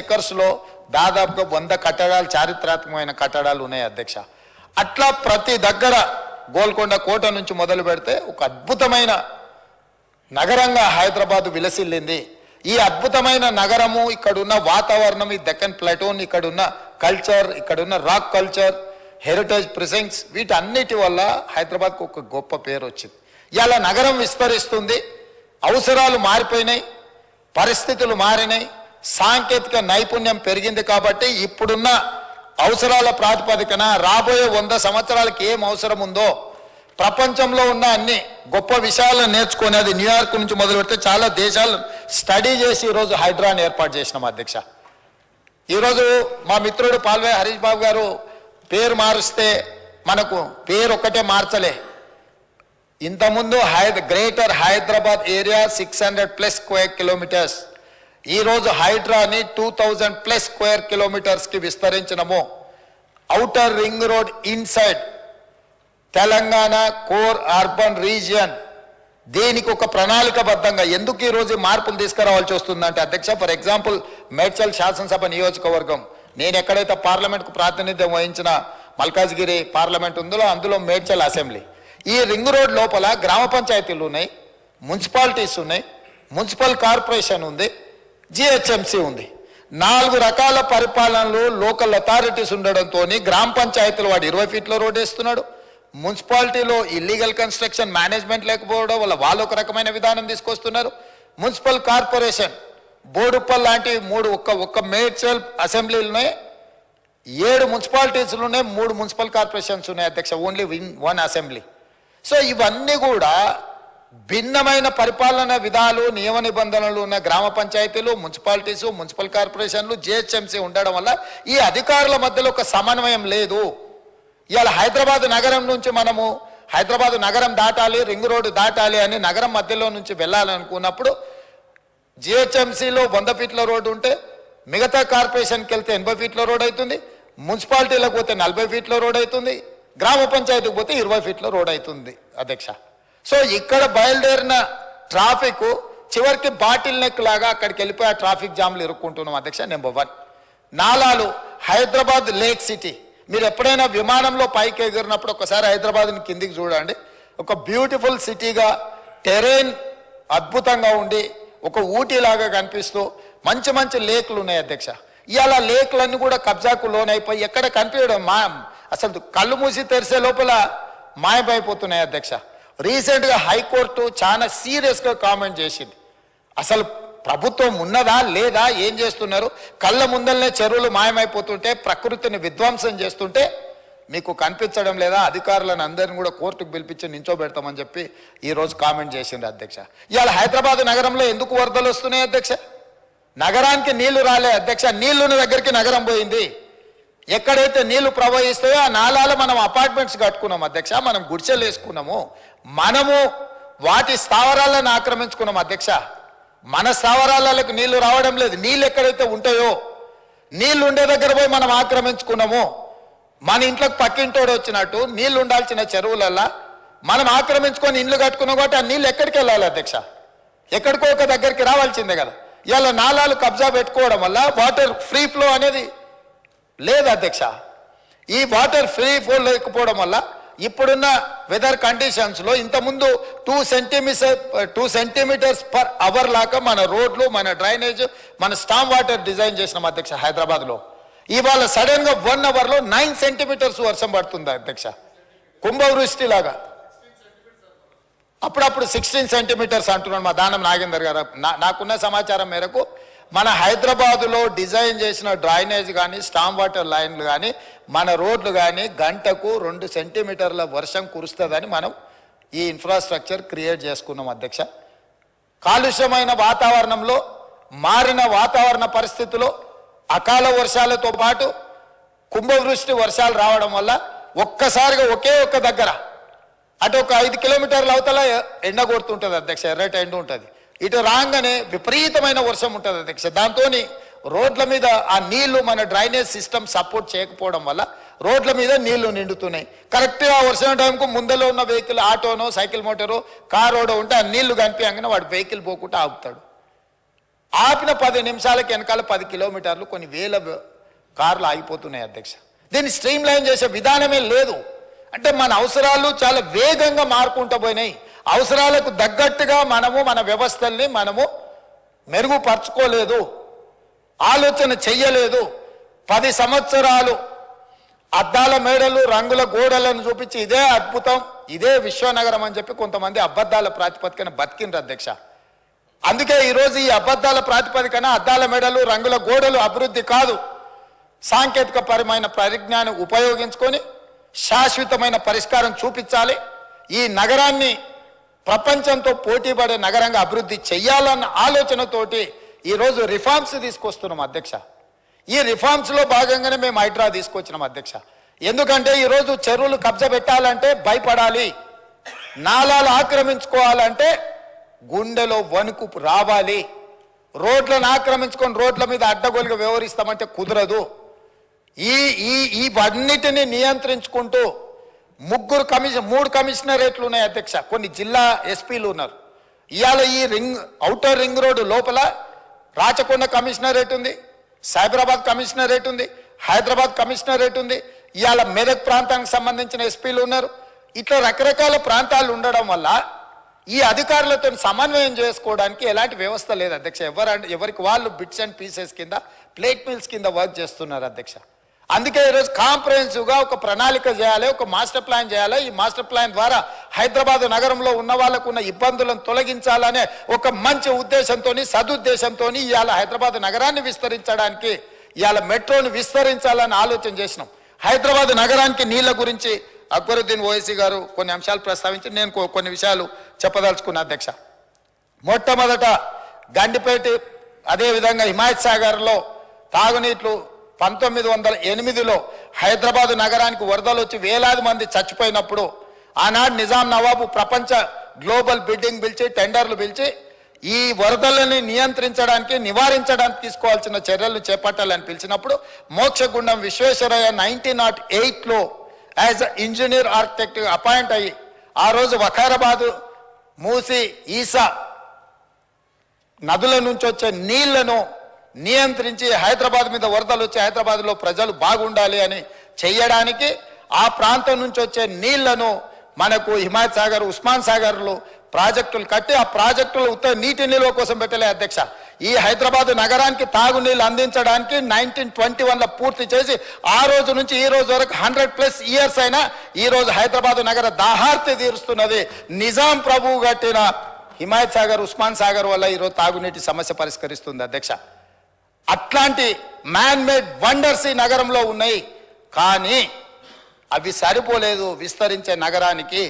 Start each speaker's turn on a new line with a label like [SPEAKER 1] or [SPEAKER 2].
[SPEAKER 1] ఎకర్స్లో దాదాపుగా 100 కట్టడాలు చారిత్రాత్మకమైన కట్టడాలు ఉన్నాయి అధ్యక్ష. అట్లా ప్రతి దగ్గర గోల్కొండ కోట నుంచి మొదలు పెడితే ఒక అద్భుతమైన నగరంగా హైదరాబాద్ విలసిల్లింది. ఈ అద్భుతమైన నగరము, ఇక్కడున్న వాతావరణం, ఈ దక్కన్ ప్లాటోన్, ఇక్కడున్న కల్చర్, ఇక్కడున్న రాక్ కల్చర్, హెరిటేజ్ ప్రిసెంట్స్, వీటన్నిటి వల్ల హైదరాబాద్కు ఒక గొప్ప పేరు వచ్చింది. ఇలా నగరం విస్తరిస్తుంది, అవసరాలు మారిపోయినాయి, పరిస్థితులు మారినాయి, సాంకేతిక నైపుణ్యం పెరిగింది. కాబట్టి ఇప్పుడున్న అవసరాల ప్రాతిపదికన రాబోయే 100 సంవత్సరాలకి ఏం అవసరం ఉందో ప్రపంచంలో ఉన్న అన్ని గొప్ప విషయాలను నేర్చుకుని, అది న్యూయార్క్ నుంచి మొదలు పెడితే చాలా దేశాలు స్టడీ చేసి ఈరోజు హైడ్రాని ఏర్పాటు చేసినాం అధ్యక్ష. ఈరోజు మా మిత్రుడు పాల్వే హరీష్ బాబు గారు పేరు మారుస్తే మనకు పేరు ఒక్కటే మార్చలే. ఇంతకుముందు greater Hyderabad area 600+ square kilometres, ఈరోజు హైడ్రాని 2000+ స్క్వేర్ కిలోమీటర్స్కి విస్తరించినము. Outer ring road inside Telangana core urban region, దీనికి ఒక ప్రణాళికబద్ధంగా ఎందుకు ఈరోజు మార్పులు తీసుకురావాల్సి వస్తుందంటే అధ్యక్ష, ఫర్ ఎగ్జాంపుల్ మేడ్చల్ శాసనసభ నియోజకవర్గం, నేను ఎక్కడైతే పార్లమెంట్కు ప్రాతినిధ్యం వహించిన మల్కాజ్గిరి పార్లమెంట్ ఉందో అందులో మేడ్చల్ అసెంబ్లీ. ఈ రింగ్ రోడ్ లోపల గ్రామ పంచాయతీలు ఉన్నాయి, మున్సిపాలిటీస్ ఉన్నాయి, మున్సిపల్ కార్పొరేషన్ ఉంది, జిహెచ్ఎంసీ ఉంది. 4 రకాల పరిపాలనలు లోకల్ అథారిటీస్ ఉండడంతో గ్రామ పంచాయతీలు వాడు 20 ఫీట్ల రోడ్ వేస్తున్నాడు, మున్సిపాలిటీలో ఇల్లీగల్ కన్స్ట్రక్షన్ మేనేజ్మెంట్ లేకపోవడం వల్ల వాళ్ళు ఒక రకమైన విధానం తీసుకొస్తున్నారు, మున్సిపల్ కార్పొరేషన్ బోడుప్పల్ లాంటి 3 ఒక్క మేడ్చల్ అసెంబ్లీలోనే 7 మున్సిపాలిటీస్లు ఉన్నాయి, 3 మున్సిపల్ కార్పొరేషన్స్ ఉన్నాయి అధ్యక్ష, ఓన్లీ 1 అసెంబ్లీ. సో ఇవన్నీ కూడా భిన్నమైన పరిపాలన విధాలు, నియమ నిబంధనలు ఉన్న గ్రామ పంచాయతీలు, మున్సిపాలిటీసు, మున్సిపల్ కార్పొరేషన్లు, జిహెచ్ఎంసీ ఉండడం వల్ల ఈ అధికారుల మధ్యలో ఒక సమన్వయం లేదు. ఇవాళ హైదరాబాద్ నగరం నుంచి మనము హైదరాబాద్ నగరం దాటాలి, రింగ్ రోడ్డు దాటాలి అని నగరం మధ్యలో నుంచి వెళ్ళాలనుకున్నప్పుడు జిహెచ్ఎంసీలో 100 ఫీట్ల రోడ్డు ఉంటే మిగతా కార్పొరేషన్కి వెళ్తే 80 ఫీట్ల రోడ్ అవుతుంది, మున్సిపాలిటీలకు పోతే 40 ఫీట్ల రోడ్ అవుతుంది, గ్రామ పంచాయతీకి పోతే 20 ఫీట్ల రోడ్ అవుతుంది అధ్యక్ష. సో ఇక్కడ బయలుదేరిన ట్రాఫిక్ చివరికి బాటిల్ నెక్ లాగా అక్కడికి వెళ్ళిపోయి ఆ ట్రాఫిక్ జామ్లు ఇరుక్కుంటున్నాం అధ్యక్ష. నెంబర్ 1 నాలాలు, హైదరాబాద్ లేక్ సిటీ. మీరు ఎప్పుడైనా విమానంలో పైకి ఎగిరినప్పుడు ఒకసారి హైదరాబాద్ని కిందికి చూడండి, ఒక బ్యూటిఫుల్ సిటీగా, టెరైన్ అద్భుతంగా ఉండి ఒక ఊటీలాగా కనిపిస్తూ మంచి మంచి లేక్లు ఉన్నాయి అధ్యక్ష. ఇవాళ లేక్లన్నీ కూడా కబ్జాకు లోనైపోయి ఎక్కడ కనిపించడం అసలు కళ్ళు మూసి తెరిసే లోపల మాయమైపోతున్నాయి అధ్యక్ష. రీసెంట్గా హైకోర్టు చాలా సీరియస్గా కామెంట్ చేసింది. అసలు ప్రభుత్వం ఉన్నదా లేదా, ఏం చేస్తున్నారు, కళ్ళ ముందలనే చెరువులు మాయమైపోతుంటే, ప్రకృతిని విధ్వంసం చేస్తుంటే మీకు కనిపించడం లేదా, అధికారులను అందరిని కూడా కోర్టుకు పిలిపించి నించోబెడతామని చెప్పి ఈరోజు కామెంట్ చేసింది అధ్యక్ష. ఇవాళ హైదరాబాద్ నగరంలో ఎందుకు వరదలు వస్తున్నాయి అధ్యక్ష? నగరానికి నీళ్లు రాలే అధ్యక్ష, నీళ్లున్న దగ్గరికి నగరం పోయింది. ఎక్కడైతే నీళ్లు ప్రవహిస్తాయో ఆ నాలాలు మనం అపార్ట్మెంట్స్ కట్టుకున్నాం అధ్యక్ష, మనం గుడిసెలు వేసుకున్నాము, మనము వాటి స్థావరాలను ఆక్రమించుకున్నాం అధ్యక్ష. మన స్థావరాలకు నీళ్లు రావడం లేదు. నీళ్ళు ఎక్కడైతే ఉంటాయో, నీళ్లు ఉండే దగ్గర పోయి మనం ఆక్రమించుకున్నాము. మన ఇంట్లోకి పక్కింటోడు వచ్చినట్టు నీళ్లు ఉండాల్సిన చెరువులల్లా మనం ఆక్రమించుకొని ఇండ్లు కట్టుకున్నాం కాబట్టి ఆ నీళ్ళు ఎక్కడికి వెళ్ళాలి అధ్యక్ష? ఎక్కడికో ఒక దగ్గరికి రావాల్సిందే కదా. ఇవాళ నాలాలు కబ్జా పెట్టుకోవడం వల్ల వాటర్ ఫ్రీ ఫ్లో అనేది లేదు అధ్యక్ష. ఈ వాటర్ ఫ్రీ ఫ్లో లేకపోవడం వల్ల ఇప్పుడున్న వెదర్ కండిషన్స్లో ఇంతకుముందు 2 సెంటీమీటర్స్ పర్ అవర్ లాగా మన రోడ్లు, మన డ్రైనేజ్, మన స్టామ్ వాటర్ డిజైన్ చేసినాం అధ్యక్ష హైదరాబాద్లో. ఇవాళ సడన్గా 1 అవర్లో 9 సెంటీమీటర్స్ వర్షం పడుతుంది అధ్యక్ష, కుంభవృష్టి లాగా. అప్పుడప్పుడు 16 సెంటీమీటర్స్ అంటున్నాడు మా దానం నాగేందర్ గారు. నాకున్న సమాచారం మేరకు మన హైదరాబాదులో డిజైన్ చేసిన డ్రైనేజ్ కానీ, స్టామ్ వాటర్ లైన్లు కానీ, మన రోడ్లు కానీ గంటకు 2 సెంటీమీటర్ల వర్షం కురుస్తుందని మనం ఈ ఇన్ఫ్రాస్ట్రక్చర్ క్రియేట్ చేసుకున్నాం అధ్యక్ష. కాలుష్యమైన వాతావరణంలో, మారిన వాతావరణ పరిస్థితుల్లో అకాల వర్షాలతో పాటు కుంభవృష్టి వర్షాలు రావడం వల్ల ఒక్కసారిగా ఒకే ఒక్క దగ్గర అటు ఒక 5 కిలోమీటర్ల అవతల ఎండ కొడుతుంటుంది అధ్యక్ష, ఎర్రటి ఎండ ఉంటుంది. ఇటు రాగానే విపరీతమైన వర్షం ఉంటుంది అధ్యక్ష. దాంతో రోడ్ల మీద ఆ నీళ్లు మన డ్రైనేజ్ సిస్టమ్ సపోర్ట్ చేయకపోవడం వల్ల రోడ్ల మీద నీళ్లు నిండుతున్నాయి. కరెక్ట్గా వర్షం టైంకు ముందలో ఉన్న వెహికల్, ఆటోనో, సైకిల్ మోటారో, కారోడో ఉంటే ఆ నీళ్లు కనిపించగానే వాడు వెహికల్ పోకుండా ఆగుతాడు. ఆపిన 10 నిమిషాలకి వెనకాల 10 కిలోమీటర్లు కొన్ని వేల కార్లు ఆగిపోతున్నాయి అధ్యక్ష. దీన్ని స్ట్రీమ్ లైన్ చేసే విధానమే లేదు. అంటే మన అవసరాలు చాలా వేగంగా మారుకుంటూ పోయినాయి. అవసరాలకు తగ్గట్టుగా మనము మన వ్యవస్థల్ని మనము మెరుగుపరచుకోలేదు, ఆలోచన చెయ్యలేదు. 10 సంవత్సరాలు అద్దాల మేడలు రంగుల గోడలను చూపించి ఇదే అద్భుతం, ఇదే విశ్వనగరం అని చెప్పి కొంతమంది అబద్ధాల ప్రాతిపదికన బతికిండ్రు అధ్యక్ష. అందుకే ఈరోజు ఈ అబద్ధాల ప్రాతిపదికన అద్దాల మేడలు రంగుల గోడలు అభివృద్ధి కాదు, సాంకేతిక పరమైన పరిజ్ఞానం ఉపయోగించుకొని శాశ్వతమైన పరిష్కారం చూపించాలి. ఈ నగరాన్ని ప్రపంచంతో పోటీపడే నగరంగా అభివృద్ధి చెయ్యాలన్న ఆలోచనతోటి ఈరోజు రిఫార్మ్స్ తీసుకొస్తున్నాం అధ్యక్ష. ఈ రిఫార్మ్స్లో భాగంగానే మేము హైడ్రా తీసుకొచ్చినాం అధ్యక్ష. ఎందుకంటే ఈరోజు చెరువులు కబ్జా పెట్టాలంటే భయపడాలి, నాలాలు ఆక్రమించుకోవాలంటే గుండెలో వణుకు రావాలి, రోడ్లను ఆక్రమించుకొని రోడ్ల మీద అడ్డగోలుగా వ్యవహరిస్తామంటే కుదరదు. ఇవన్నిటిని నియంత్రించుకుంటూ 3 కమిషనరేట్లు ఉన్నాయి అధ్యక్ష. కొన్ని జిల్లా ఎస్పీలు ఉన్నారు. ఇవాళ ఈ ఔటర్ రింగ్ రోడ్డు లోపల రాచకొండ కమిషనరేట్ ఉంది, సైబరాబాద్ కమిషనరేట్ ఉంది, హైదరాబాద్ కమిషనరేట్ ఉంది. ఇవాళ మెదక్ ప్రాంతానికి సంబంధించిన ఎస్పీలు ఉన్నారు. ఇట్లా రకరకాల ప్రాంతాలు ఉండడం వల్ల ఈ అధికారులతో సమన్వయం చేసుకోవడానికి ఎలాంటి వ్యవస్థ లేదు అధ్యక్ష. ఎవరికి వాళ్ళు బిట్స్ అండ్ పీసెస్ కింద, ప్లేట్ మిల్స్ కింద వర్క్ చేస్తున్నారు అధ్యక్ష. అందుకే ఈరోజు కాంప్రహెన్సివ్గా ఒక ప్రణాళిక చేయాలి, ఒక మాస్టర్ ప్లాన్ చేయాలి. ఈ మాస్టర్ ప్లాన్ ద్వారా హైదరాబాద్ నగరంలో ఉన్న వాళ్ళకు ఉన్న ఇబ్బందులను తొలగించాలనే ఒక మంచి ఉద్దేశంతో, సదుద్దేశంతో ఇవాళ హైదరాబాద్ నగరాన్ని విస్తరించడానికి, ఇవాళ మెట్రోని విస్తరించాలని ఆలోచన చేసినాం. హైదరాబాద్ నగరానికి నీళ్ల గురించి అక్బరుద్దీన్ ఓవైసీ గారు కొన్ని అంశాలు ప్రస్తావించి నేను కొన్ని విషయాలు చెప్పదలుచుకున్నా అధ్యక్ష. మొట్టమొదట గండిపేట, అదేవిధంగా హిమాయత్ సాగర్లో తాగునీట్లు 1908లో హైదరాబాద్ నగరానికి వరదలు వచ్చి వేలాది మంది చచ్చిపోయినప్పుడు ఆనాడు నిజాం నవాబు ప్రపంచ గ్లోబల్ బిడ్డింగ్ పిలిచి, టెండర్లు పిలిచి ఈ వరదలని నియంత్రించడానికి, నివారించడానికి తీసుకోవాల్సిన చర్యలు చేపట్టాలని పిలిచినప్పుడు మోక్షగుండం విశ్వేశ్వరయ్య 1908లో యాజ్ ఇంజనీర్ ఆర్కిటెక్ట్ అపాయింట్ అయ్యి ఆ రోజు వఖారాబాద్, మూసి, ఈసా నదుల నుంచి వచ్చే నీళ్లను నియంత్రించి హైదరాబాద్ మీద వరదలు వచ్చి హైదరాబాద్లో ప్రజలు బాగుండాలి అని చెయ్యడానికి ఆ ప్రాంతం నుంచి వచ్చే నీళ్లను మనకు హిమాయత్ సాగర్, ఉస్మాన్ సాగర్లు ప్రాజెక్టులు కట్టి ఆ ప్రాజెక్టులు ఉత్తర నీటి నిల్వ కోసం పెట్టలే అధ్యక్ష. ఈ హైదరాబాద్ నగరానికి తాగునీళ్ళు అందించడానికి 1921లో పూర్తి చేసి ఆ రోజు నుంచి ఈ రోజు వరకు 100+ ఇయర్స్ అయినా ఈ రోజు హైదరాబాద్ నగర దాహార్తి తీరుస్తున్నది నిజాం ప్రభువు కట్టిన హిమాయత్ సాగర్, ఉస్మాన్ సాగర్ వల్ల ఈరోజు తాగునీటి సమస్య పరిష్కరిస్తుంది అధ్యక్ష. అట్లాంటి మ్యాన్ మేడ్ వండర్స్ ఈ నగరంలో ఉన్నాయి, కానీ అవి సరిపోలేదు విస్తరించే నగరానికి.